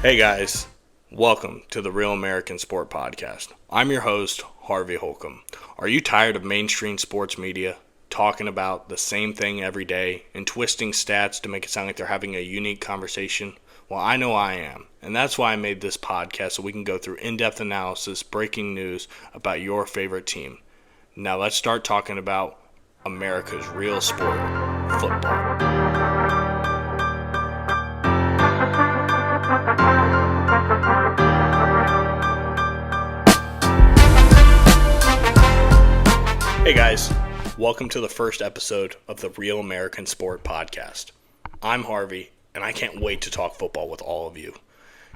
Hey guys, welcome to the Real American Sport Podcast. I'm your host, Harvey Holcomb. Are you tired of mainstream sports media talking about the same thing every day and twisting stats to make it sound like they're having a unique conversation? Well, I know I am, and that's why I made this podcast so we can go through in-depth analysis, breaking news about your favorite team. Now let's start talking about America's real sport, football. Hey guys, welcome to the first episode of the Real American Sport Podcast. I'm Harvey, and I can't wait to talk football with all of you.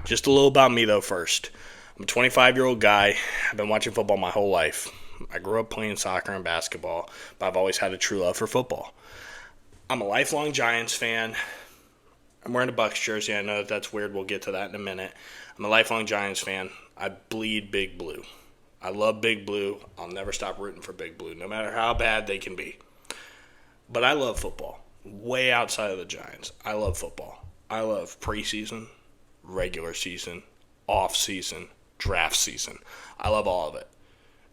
Just a little about me though first. I'm a 25-year-old guy. I've been watching football my whole life. I grew up playing soccer and basketball, but I've always had a true love for football. I'm a lifelong Giants fan. I'm wearing a Bucs jersey. I know that's weird. We'll get to that in a minute. I'm a lifelong Giants fan. I bleed Big Blue. I love Big Blue. I'll never stop rooting for Big Blue, no matter how bad they can be. But I love football, way outside of the Giants. I love football. I love preseason, regular season, off-season, draft season. I love all of it.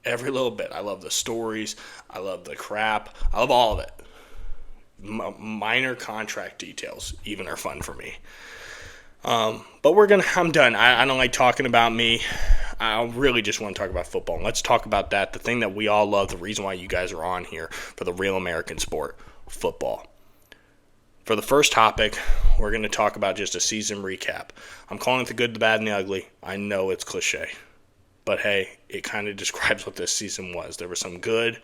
Every little bit. I love the stories. I love the crap. I love all of it. Minor contract details even are fun for me. But I'm done. I don't like talking about me. I really just want to talk about football. And let's talk about that. The thing that we all love, the reason why you guys are on here for the Real American Sport, football. For the first topic, we're going to talk about just a season recap. I'm calling it the good, the bad, and the ugly. I know it's cliche. But hey, it kind of describes what this season was. There was some good,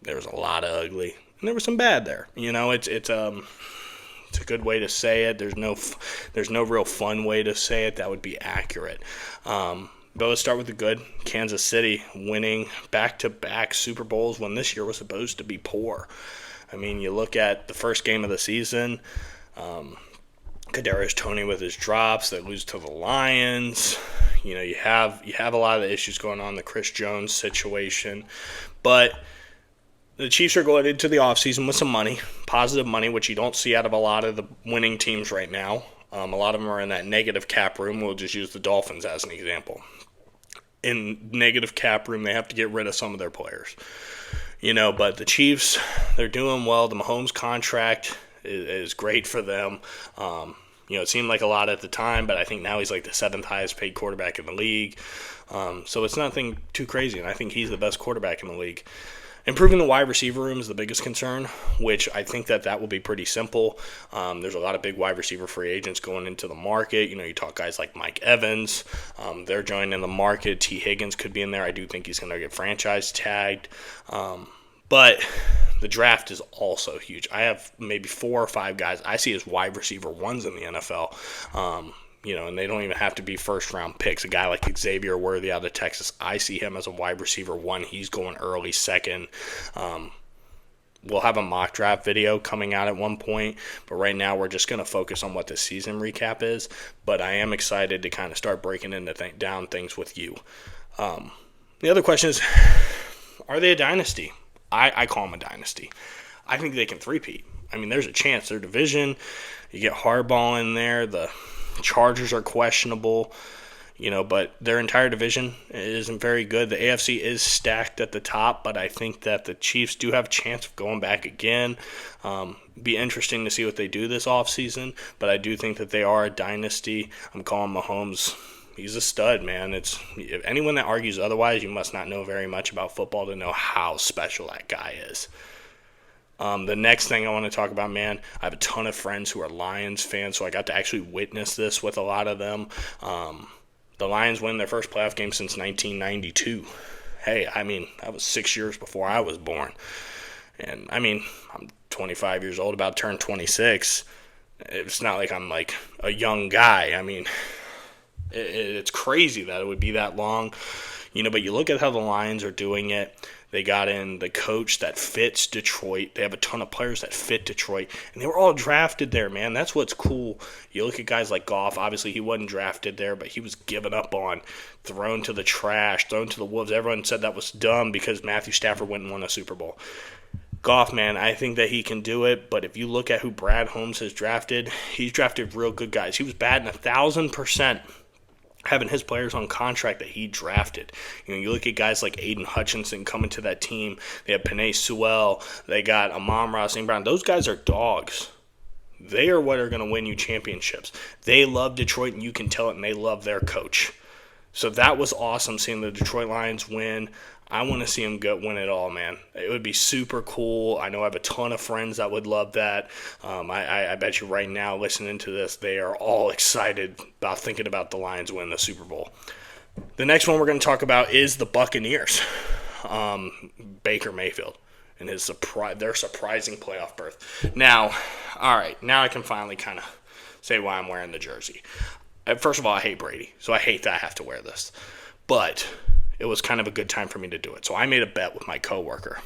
there was a lot of ugly, and there was some bad there. You know, it's a good way to say it. There's no real fun way to say it that would be accurate. But let's start with the good. Kansas City winning back-to-back Super Bowls when this year was supposed to be poor. I mean, you look at the first game of the season, Kadarius Toney with his drops, they lose to the Lions. You know, you have a lot of the issues going on, the Chris Jones situation. But the Chiefs are going into the offseason with some money, positive money, which you don't see out of a lot of the winning teams right now. A lot of them are in that negative cap room. We'll just use the Dolphins as an example. In negative cap room, they have to get rid of some of their players. You know, but the Chiefs, they're doing well. The Mahomes contract is great for them. You know, it seemed like a lot at the time, but I think now he's like the seventh highest paid quarterback in the league. So it's nothing too crazy, and I think he's the best quarterback in the league. Improving the wide receiver room is the biggest concern, which I think that will be pretty simple. There's a lot of big wide receiver free agents going into the market. You know, you talk guys like Mike Evans. They're joining the market. T. Higgins could be in there. I do think he's going to get franchise tagged. But the draft is also huge. I have maybe 4 or 5 guys I see as wide receiver ones in the NFL. You know, and they don't even have to be first-round picks. A guy like Xavier Worthy out of Texas, I see him as a wide receiver 1. He's going early second. We'll have a mock draft video coming out at one point, but right now we're just going to focus on what the season recap is. But I am excited to kind of start breaking down things with you. The other question is, are they a dynasty? I call them a dynasty. I think they can three-peat. I mean, there's a chance. Their division, you get Harbaugh in there, the Chargers are questionable, you know, but their entire division isn't very good. The AFC is stacked at the top, but I think that the Chiefs do have a chance of going back again. Be interesting to see what they do this offseason, but I do think that they are a dynasty. I'm calling Mahomes, he's a stud, man. If anyone that argues otherwise, you must not know very much about football to know how special that guy is. The next thing I want to talk about, man, I have a ton of friends who are Lions fans, so I got to actually witness this with a lot of them. The Lions win their first playoff game since 1992. Hey, I mean, that was 6 years before I was born. And, I mean, I'm 25 years old, about to turn 26. It's not like I'm, like, a young guy. I mean, it's crazy that it would be that long. You know, but you look at how the Lions are doing it. They got in the coach that fits Detroit. They have a ton of players that fit Detroit. And they were all drafted there, man. That's what's cool. You look at guys like Goff. Obviously, he wasn't drafted there, but he was given up on, thrown to the trash, thrown to the wolves. Everyone said that was dumb because Matthew Stafford went and won a Super Bowl. Goff, man, I think that he can do it, but if you look at who Brad Holmes has drafted, he's drafted real good guys. He was batting 1,000% having his players on contract that he drafted. You look at guys like Aiden Hutchinson coming to that team. They have Penei Sewell. They got Amon-Ra St. Brown. Those guys are dogs. They are what are going to win you championships. They love Detroit, and you can tell it, and they love their coach. So that was awesome seeing the Detroit Lions win. I want to see them win it all, man. It would be super cool. I know I have a ton of friends that would love that. I bet you right now, listening to this, they are all excited about thinking about the Lions winning the Super Bowl. The next one we're going to talk about is the Buccaneers. Baker Mayfield and their surprising playoff berth. Now, all right, now I can finally kind of say why I'm wearing the jersey. First of all, I hate Brady, so I hate that I have to wear this. But it was kind of a good time for me to do it. So I made a bet with my coworker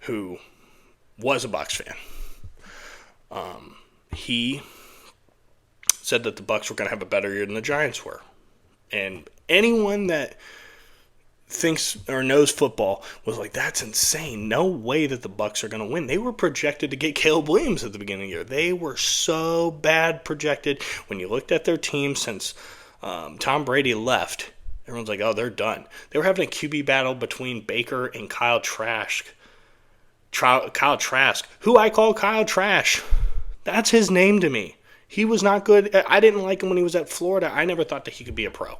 who was a Bucs fan. He said that the Bucs were going to have a better year than the Giants were. And anyone that thinks or knows football was like, that's insane. No way that the Bucs are going to win. They were projected to get Caleb Williams at the beginning of the year. They were so bad projected. When you looked at their team since Tom Brady left, everyone's like, oh, they're done. They were having a QB battle between Baker and Kyle Trask. Kyle Trask, who I call Kyle Trash. That's his name to me. He was not good. I didn't like him when he was at Florida. I never thought that he could be a pro.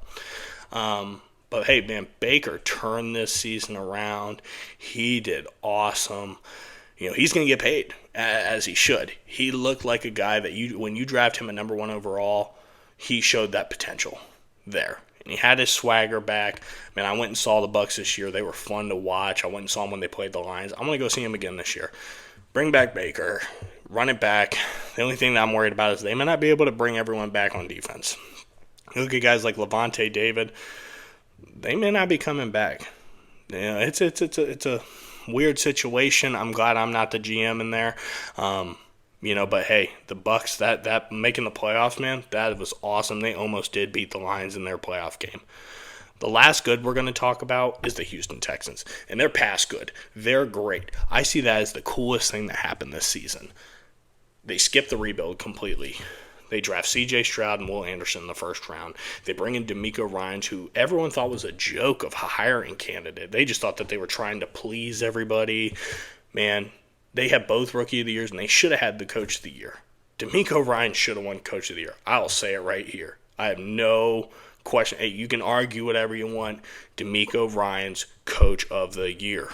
But, hey, man, Baker turned this season around. He did awesome. He's going to get paid, as he should. He looked like a guy that when you draft him at number 1 overall, he showed that potential there. And he had his swagger back. Man, I went and saw the Bucs this year. They were fun to watch. I went and saw them when they played the Lions. I'm going to go see them again this year. Bring back Baker. Run it back. The only thing that I'm worried about is they may not be able to bring everyone back on defense. You look at guys like Levante David. They may not be coming back. It's a weird situation. I'm glad I'm not the GM in there. But hey, the Bucs, that making the playoffs, man, that was awesome. They almost did beat the Lions in their playoff game. The last good we're going to talk about is the Houston Texans, and they're past good. They're great. I see that as the coolest thing that happened this season. They skipped the rebuild completely. They draft C.J. Stroud and Will Anderson in the first round. They bring in DeMeco Ryans, who everyone thought was a joke of a hiring candidate. They just thought that they were trying to please everybody. Man, they had both Rookie of the Years, and they should have had the Coach of the Year. DeMeco Ryans should have won Coach of the Year. I'll say it right here. I have no question. Hey, you can argue whatever you want. DeMeco Ryans, Coach of the Year.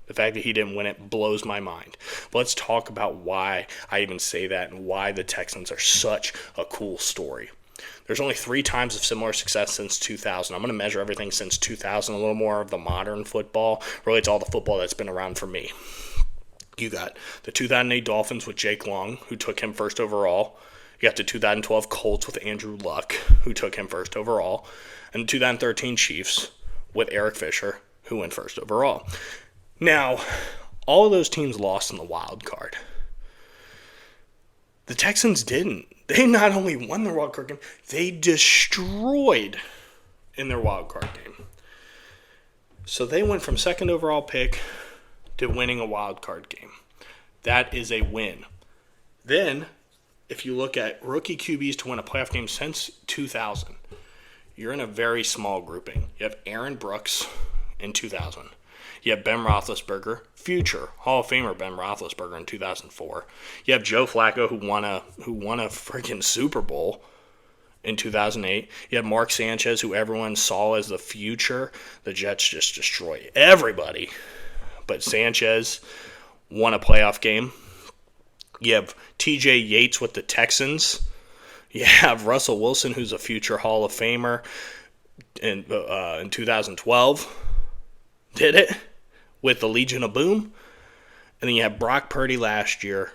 The fact that he didn't win it blows my mind. But let's talk about why I even say that and why the Texans are such a cool story. There's only 3 times of similar success since 2000. I'm going to measure everything since 2000, a little more of the modern football. Really, it's all the football that's been around for me. You got the 2008 Dolphins with Jake Long, who took him first overall. You got the 2012 Colts with Andrew Luck, who took him first overall. And the 2013 Chiefs with Eric Fisher, who went first overall. Now, all of those teams lost in the wild card. The Texans didn't. They not only won their wild card game, they destroyed in their wild card game. So they went from second overall pick to winning a wild card game. That is a win. Then, if you look at rookie QBs to win a playoff game since 2000, you're in a very small grouping. You have Aaron Brooks in 2000. You have Ben Roethlisberger, future Hall of Famer Ben Roethlisberger in 2004. You have Joe Flacco, who won a freaking Super Bowl in 2008. You have Mark Sanchez, who everyone saw as the future. The Jets just destroyed everybody. But Sanchez won a playoff game. You have T.J. Yates with the Texans. You have Russell Wilson, who's a future Hall of Famer in 2012. Did it with the Legion of Boom. And then you have Brock Purdy last year,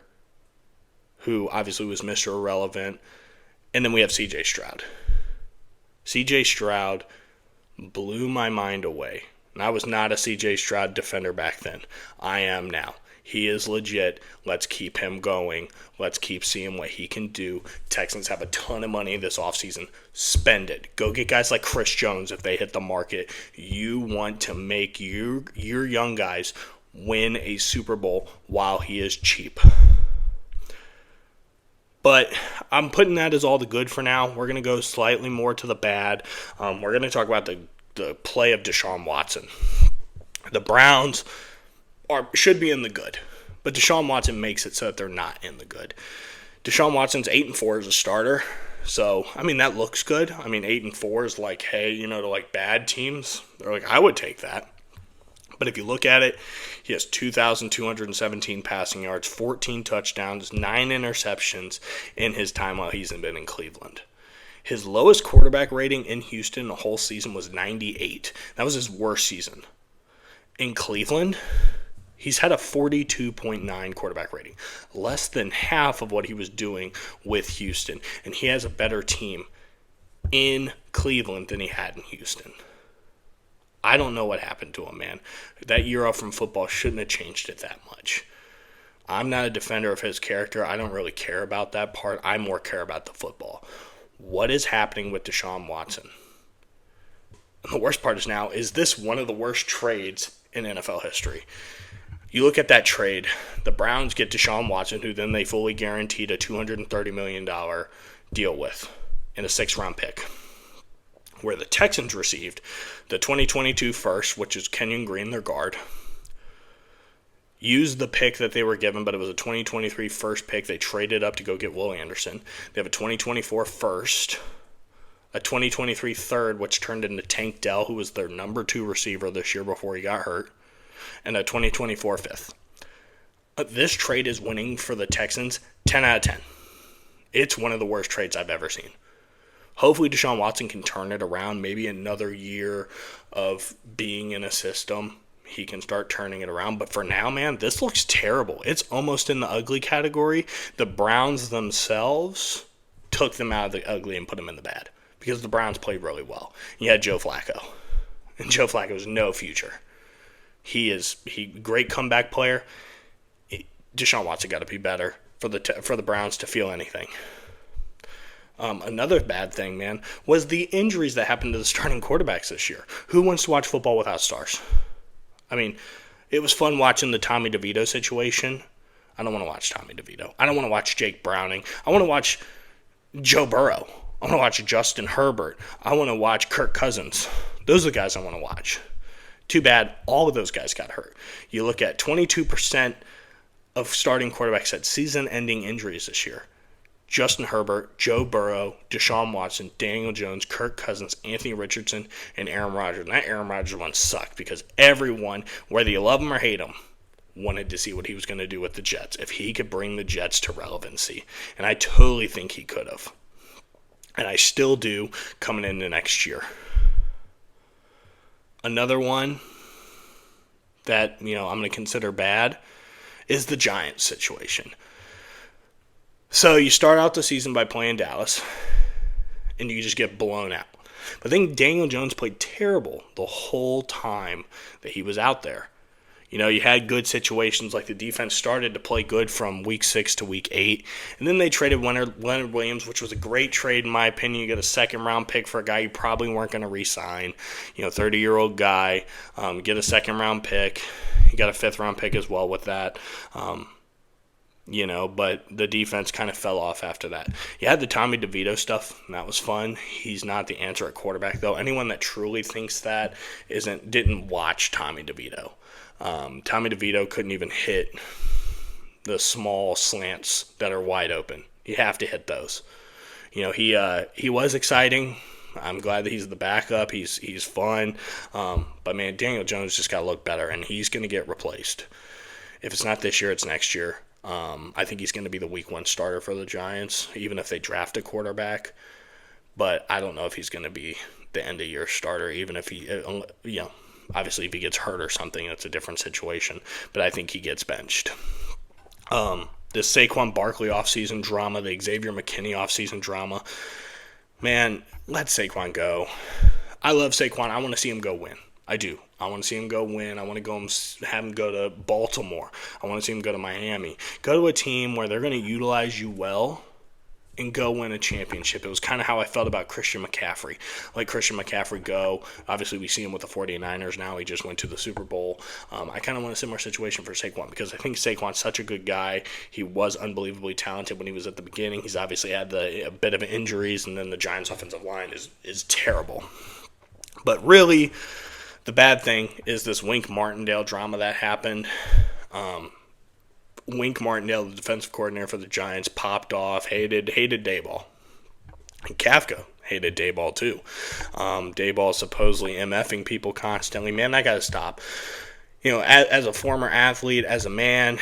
who obviously was Mr. Irrelevant. And then we have C.J. Stroud. C.J. Stroud blew my mind away. And I was not a C.J. Stroud defender back then. I am now. He is legit. Let's keep him going. Let's keep seeing what he can do. Texans have a ton of money this offseason. Spend it. Go get guys like Chris Jones if they hit the market. You want to make your young guys win a Super Bowl while he is cheap. But I'm putting that as all the good for now. We're going to go slightly more to the bad. We're going to talk about the play of Deshaun Watson. The Browns should be in the good, but Deshaun Watson makes it so that they're not in the good. Deshaun Watson's 8-4 as a starter. So, I mean, that looks good. I mean, 8-4 is like, hey, to like bad teams, they're like, I would take that. But if you look at it, he has 2,217 passing yards, 14 touchdowns, 9 interceptions in his time while he's been in Cleveland. His lowest quarterback rating in Houston the whole season was 98. That was his worst season. In Cleveland, he's had a 42.9 quarterback rating, less than half of what he was doing with Houston. And he has a better team in Cleveland than he had in Houston. I don't know what happened to him, man. That year off from football shouldn't have changed it that much. I'm not a defender of his character. I don't really care about that part. I more care about the football. What is happening with Deshaun Watson? And the worst part is this one of the worst trades in NFL history? You look at that trade, the Browns get Deshaun Watson, who then they fully guaranteed a $230 million deal with, and a 6th-round pick. Where the Texans received the 2022 first, which is Kenyon Green, their guard. Used the pick that they were given, but it was a 2023 first pick. They traded up to go get Will Anderson. They have a 2024 first, a 2023 third, which turned into Tank Dell, who was their number 2 receiver this year before he got hurt, and a 2024 fifth. This trade is winning for the Texans 10 out of 10. It's one of the worst trades I've ever seen. Hopefully Deshaun Watson can turn it around. Maybe another year of being in a system, he can start turning it around. But for now, man, this looks terrible. It's almost in the ugly category. The Browns themselves took them out of the ugly and put them in the bad because the Browns played really well. You had Joe Flacco, and Joe Flacco has no future. He great comeback player. Deshaun Watson got to be better for the Browns to feel anything. Another bad thing, man, was the injuries that happened to the starting quarterbacks this year. Who wants to watch football without stars? I mean, it was fun watching the Tommy DeVito situation. I don't want to watch Tommy DeVito. I don't want to watch Jake Browning. I want to watch Joe Burrow. I want to watch Justin Herbert. I want to watch Kirk Cousins. Those are the guys I want to watch. Too bad all of those guys got hurt. You look at 22% of starting quarterbacks had season-ending injuries this year. Justin Herbert, Joe Burrow, Deshaun Watson, Daniel Jones, Kirk Cousins, Anthony Richardson, and Aaron Rodgers. And that Aaron Rodgers one sucked because everyone, whether you love him or hate him, wanted to see what he was going to do with the Jets, if he could bring the Jets to relevancy. And I totally think he could have. And I still do coming into next year. Another one that, I'm going to consider bad is the Giants situation. So you start out the season by playing Dallas, and you just get blown out. But then Daniel Jones played terrible the whole time that he was out there. You had good situations, like the defense started to play good from week 6 to week 8. And then they traded Leonard Williams, which was a great trade in my opinion. You get a 2nd-round pick for a guy you probably weren't going to re-sign. 30-year-old guy. Get a 2nd-round pick. You got a 5th-round pick as well with that. But the defense kind of fell off after that. You had the Tommy DeVito stuff, and that was fun. He's not the answer at quarterback, though. Anyone that truly thinks that didn't watch Tommy DeVito. Tommy DeVito couldn't even hit the small slants that are wide open. You have to hit those. He was exciting. I'm glad that he's the backup. He's fun. But, man, Daniel Jones just got to look better, and he's going to get replaced. If it's not this year, it's next year. I think he's going to be the week 1 starter for the Giants, even if they draft a quarterback. But I don't know if he's going to be the end-of-year starter, even if he, obviously if he gets hurt or something, that's a different situation. But I think he gets benched. The Saquon Barkley offseason drama, the Xavier McKinney offseason drama. Man, let Saquon go. I love Saquon. I want to see him go win. I do. I want to see him go win. I want to have him go to Baltimore. I want to see him go to Miami. Go to a team where they're going to utilize you well and go win a championship. It was kind of how I felt about Christian McCaffrey. Like Christian McCaffrey go. Obviously, we see him with the 49ers now. He just went to the Super Bowl. I kind of want a similar situation for Saquon because I think Saquon's such a good guy. He was unbelievably talented when he was at the beginning. He's obviously had a bit of injuries, and then the Giants' offensive line is terrible. But really, the bad thing is this Wink Martindale drama that happened. Wink Martindale, the defensive coordinator for the Giants, popped off, hated Daboll. And Kafka hated Daboll too. Daboll supposedly MFing people constantly. Man, that got to stop. As a former athlete, as a man,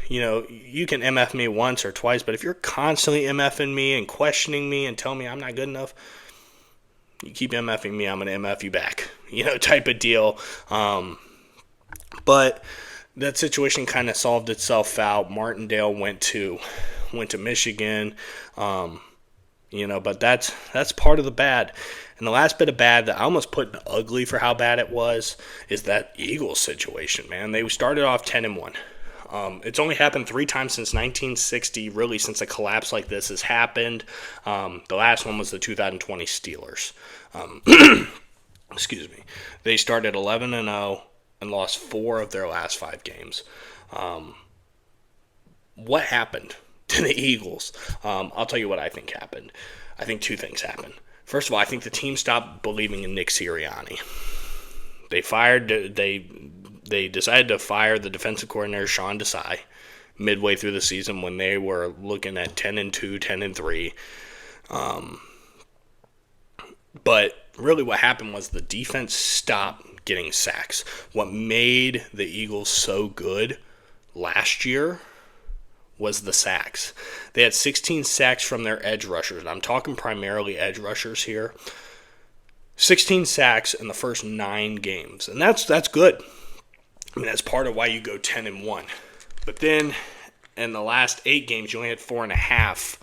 you can MF me once or twice, but if you're constantly MFing me and questioning me and telling me I'm not good enough, you keep MFing me, I'm going to MF you back. Type of deal. But that situation kind of solved itself out. Martindale went to Michigan, but that's part of the bad. And the last bit of bad that I almost put in ugly for how bad it was is that Eagles situation, man. They started off 10-1. It's only happened 3 times since 1960, really, since a collapse like this has happened. The last one was the 2020 Steelers. Excuse me. They started 11-0. And lost 4 of their last 5 games. What happened to the Eagles? I'll tell you what I think happened. I think 2 things happened. First of all, I think the team stopped believing in Nick Sirianni. They decided to fire the defensive coordinator Sean Desai midway through the season when they were looking at 10-2, 10-3. But really what happened was the defense stopped getting sacks. What made the Eagles so good last year was the sacks. They had 16 sacks from their edge rushers. I'm talking primarily edge rushers here. 16 sacks in the first 9 games. And that's good. I mean, that's part of why you go 10-1. But then in the last 8 games, you only had 4.5,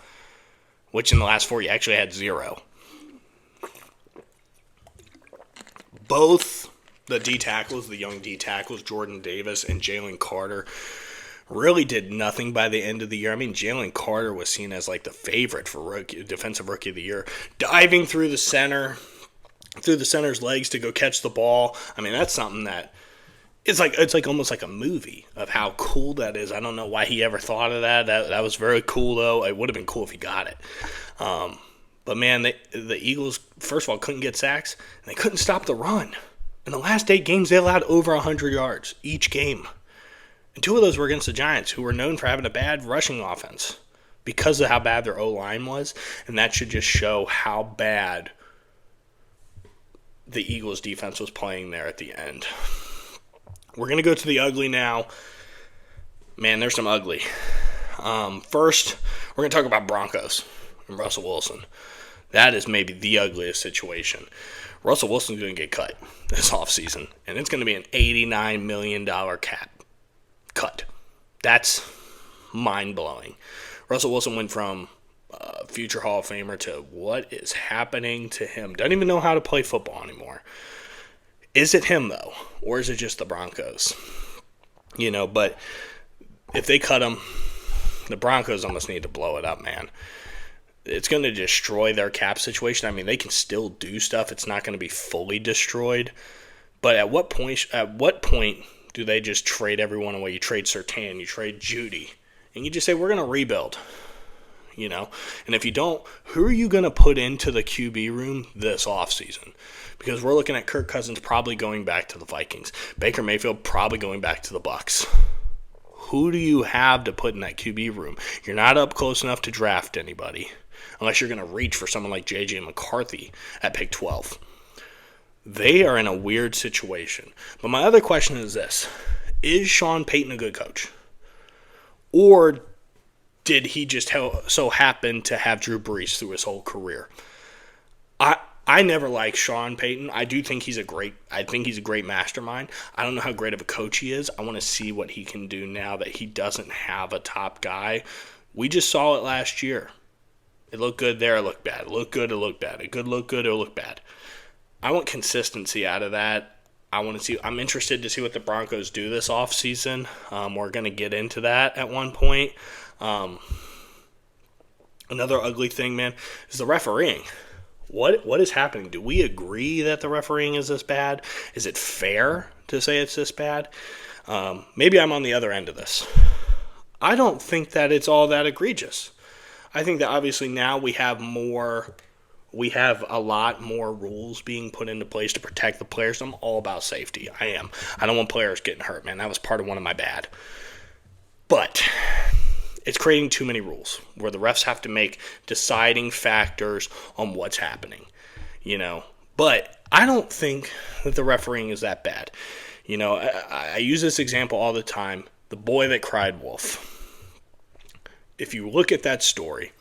which in the last 4 you actually had 0. Both the D-tackles, the young D-tackles, Jordan Davis and Jalen Carter, really did nothing by the end of the year. I mean, Jalen Carter was seen as like the favorite for defensive rookie of the year, diving through the center's legs to go catch the ball. I mean, that's something that it's like almost like a movie of how cool that is. I don't know why he ever thought of that. That was very cool, though. It would have been cool if he got it. But man, the Eagles, first of all, couldn't get sacks, and they couldn't stop the run. In the last 8 games, they allowed over 100 yards each game. And 2 of those were against the Giants, who were known for having a bad rushing offense because of how bad their O-line was. And that should just show how bad the Eagles' defense was playing there at the end. We're going to go to the ugly now. Man, there's some ugly. First, we're going to talk about Broncos and Russell Wilson. That is maybe the ugliest situation. Russell Wilson's going to get cut this offseason, and it's going to be an $89 million cap cut. That's mind-blowing. Russell Wilson went from future Hall of Famer to what is happening to him. Doesn't even know how to play football anymore. Is it him, though, or is it just the Broncos? But if they cut him, the Broncos almost need to blow it up, man. It's going to destroy their cap situation. I mean, they can still do stuff. It's not going to be fully destroyed. But at what point do they just trade everyone away? You trade Surtain, you trade Judy, and you just say, we're going to rebuild. And if you don't, who are you going to put into the QB room this offseason? Because we're looking at Kirk Cousins probably going back to the Vikings. Baker Mayfield probably going back to the Bucs. Who do you have to put in that QB room? You're not up close enough to draft anybody unless you're going to reach for someone like J.J. McCarthy at pick 12. They are in a weird situation. But my other question is this. Is Sean Payton a good coach? Or did he just so happen to have Drew Brees through his whole career? I never liked Sean Payton. I think he's a great mastermind. I don't know how great of a coach he is. I want to see what he can do now that he doesn't have a top guy. We just saw it last year. It looked good there, it looked bad. It looked good, it looked bad. It could look good, it looked bad. I want consistency out of that. I'm interested to see what the Broncos do this offseason. We're going to get into that at one point. Another ugly thing, man, is the refereeing. What is happening? Do we agree that the refereeing is this bad? Is it fair to say it's this bad? Maybe I'm on the other end of this. I don't think that it's all that egregious. I think that obviously now we have a lot more rules being put into place to protect the players. I'm all about safety. I am. I don't want players getting hurt, man. That was part of one of my bad. But it's creating too many rules where the refs have to make deciding factors on what's happening, But I don't think that the refereeing is that bad. I use this example all the time. The boy that cried wolf. If you look at that story,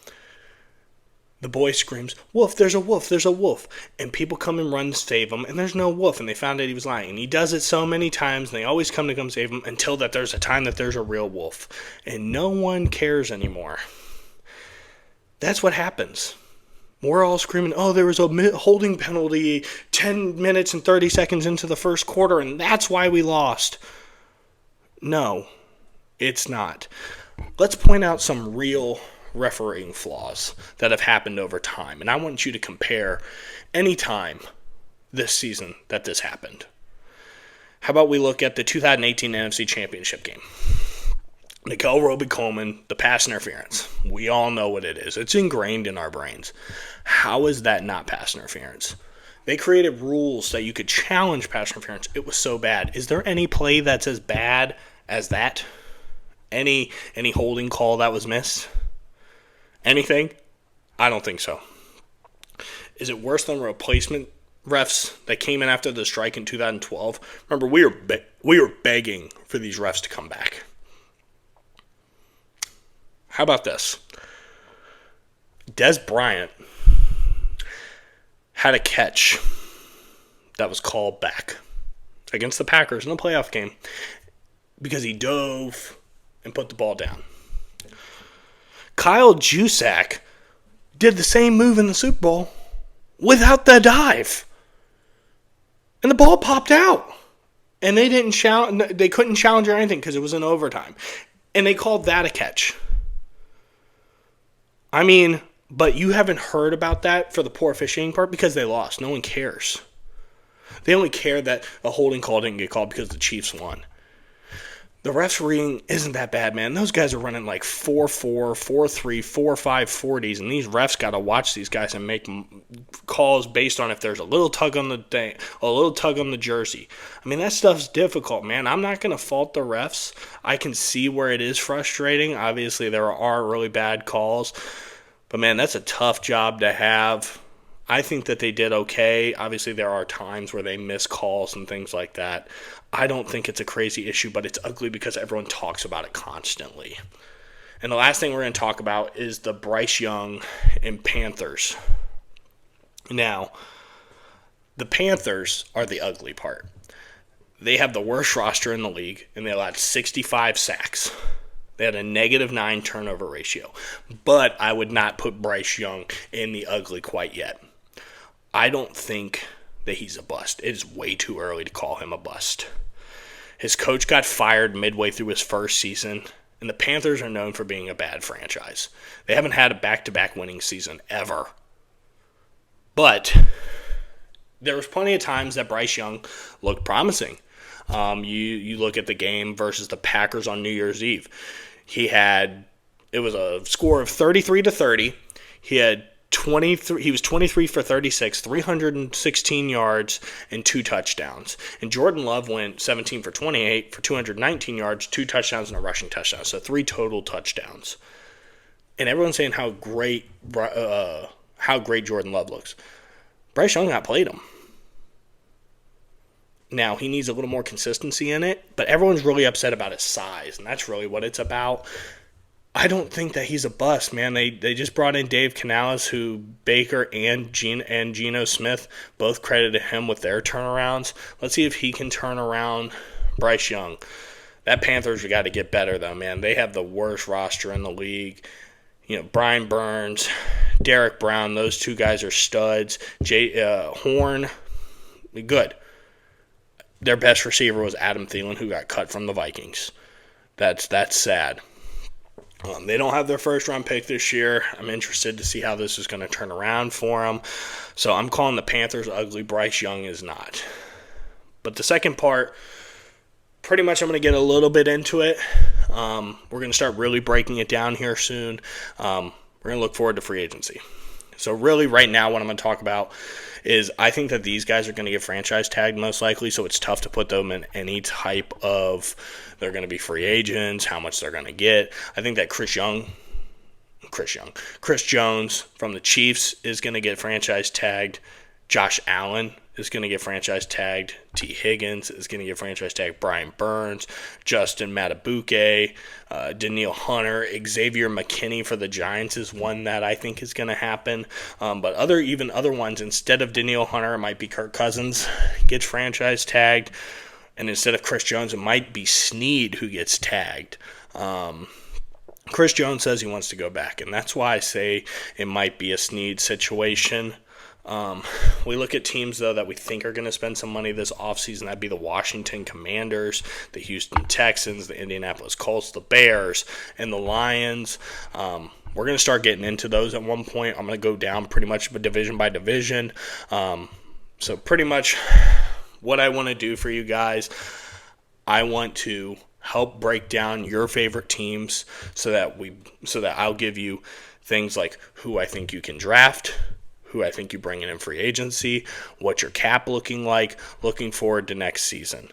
the boy screams, "Wolf, there's a wolf, there's a wolf." And people come and run to save him, and there's no wolf, and they found out he was lying. And he does it so many times, and they always come save him until that there's a time that there's a real wolf. And no one cares anymore. That's what happens. We're all screaming, "Oh, there was a holding penalty 10 minutes and 30 seconds into the first quarter, and that's why we lost." No, it's not. Let's point out some real refereeing flaws that have happened over time. And I want you to compare any time this season that this happened. How about we look at the 2018 NFC Championship game? Nicole Roby-Coleman, the pass interference. We all know what it is. It's ingrained in our brains. How is that not pass interference? They created rules that you could challenge pass interference. It was so bad. Is there any play that's as bad as that? Any holding call that was missed? Anything? I don't think so. Is it worse than replacement refs that came in after the strike in 2012? Remember, we were begging for these refs to come back. How about this? Dez Bryant had a catch that was called back against the Packers in a playoff game because he dove and put the ball down. Kyle Juszczyk did the same move in the Super Bowl without the dive. And the ball popped out. And they couldn't challenge or anything because it was in overtime. And they called that a catch. I mean, but you haven't heard about that for the poor officiating part because they lost. No one cares. They only care that a holding call didn't get called because the Chiefs won. The refereeing isn't that bad, man. Those guys are running like 4-4, 4-3, 4-5 40s, and these refs got to watch these guys and make calls based on if there's a little tug on the jersey. I mean, that stuff's difficult, man. I'm not going to fault the refs. I can see where it is frustrating. Obviously, there are really bad calls, but man, that's a tough job to have. I think that they did okay. Obviously, there are times where they miss calls and things like that. I don't think it's a crazy issue, but it's ugly because everyone talks about it constantly. And the last thing we're going to talk about is the Bryce Young and Panthers. Now, the Panthers are the ugly part. They have the worst roster in the league, and they allowed 65 sacks. They had a -9 turnover ratio. But I would not put Bryce Young in the ugly quite yet. I don't think that he's a bust. It is way too early to call him a bust. His coach got fired midway through his first season, and the Panthers are known for being a bad franchise. They haven't had a back-to-back winning season ever. But there was plenty of times that Bryce Young looked promising. You look at the game versus the Packers on New Year's Eve. It was a score of 33-30. He was 23 for 36, 316 yards, and 2 touchdowns. And Jordan Love went 17 for 28 for 219 yards, 2 touchdowns, and a rushing touchdown. So 3 total touchdowns. And everyone's saying how great Jordan Love looks. Bryce Young outplayed him. Now, he needs a little more consistency in it, but everyone's really upset about his size, and that's really what it's about. I don't think that he's a bust, man. They just brought in Dave Canales, who Baker and Geno Smith both credited him with their turnarounds. Let's see if he can turn around Bryce Young. That Panthers got to get better, though, man. They have the worst roster in the league. Brian Burns, Derek Brown, those 2 guys are studs. Horn, good. Their best receiver was Adam Thielen, who got cut from the Vikings. That's sad. They don't have their first round pick this year. I'm interested to see how this is going to turn around for them. So I'm calling the Panthers ugly. Bryce Young is not. But the second part, pretty much I'm going to get a little bit into it. We're going to start really breaking it down here soon. We're going to look forward to free agency. So really right now what I'm going to talk about is I think that these guys are going to get franchise tagged most likely, so it's tough to put them in any type of they're going to be free agents, how much they're going to get. I think that Chris Jones from the Chiefs is going to get franchise tagged. Josh Allen is going to get franchise tagged. T. Higgins is going to get franchise tagged. Brian Burns, Justin Matabuke, Danielle Hunter, Xavier McKinney for the Giants is one that I think is going to happen. But other ones, instead of Danielle Hunter, it might be Kirk Cousins gets franchise tagged. And instead of Chris Jones, it might be Snead who gets tagged. Chris Jones says he wants to go back, and that's why I say it might be a Snead situation. We look at teams, though, that we think are going to spend some money this offseason. That'd be the Washington Commanders, the Houston Texans, the Indianapolis Colts, the Bears, and the Lions. We're going to start getting into those at one point. I'm going to go down pretty much division by division. So pretty much what I want to do for you guys, I want to help break down your favorite teams so that I'll give you things like who I think you can draft, who I think you bring in free agency, what's your cap looking like, looking forward to next season.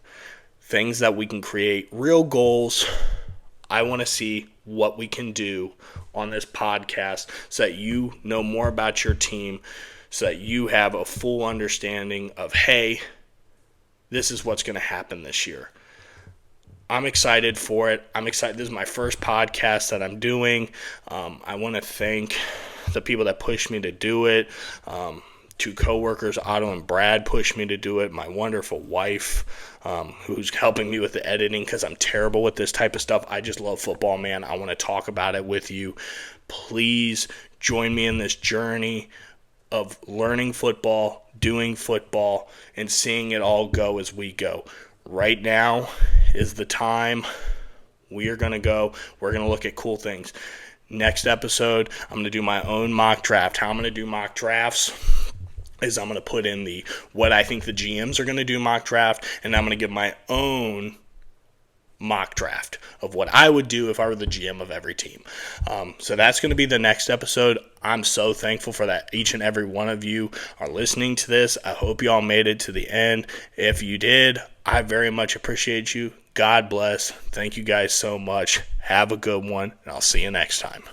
Things that we can create, real goals. I want to see what we can do on this podcast so that you know more about your team, so that you have a full understanding of, hey, this is what's going to happen this year. I'm excited for it. I'm excited. This is my first podcast that I'm doing. I want to thank the people that pushed me to do it. Two coworkers, Otto and Brad, pushed me to do it. My wonderful wife, who's helping me with the editing because I'm terrible with this type of stuff. I just love football, man. I want to talk about it with you. Please join me in this journey of learning football, doing football, and seeing it all go as we go. Right now is the time. We are going to go. We're going to look at cool things. Next episode, I'm going to do my own mock draft. How I'm going to do mock drafts is I'm going to put in what I think the GMs are going to do mock draft, and I'm going to give my own mock draft of what I would do if I were the GM of every team. So that's going to be the next episode. I'm so thankful for that each and every one of you are listening to this. I hope you all made it to the end. If you did, I very much appreciate you. God bless. Thank you guys so much. Have a good one, and I'll see you next time.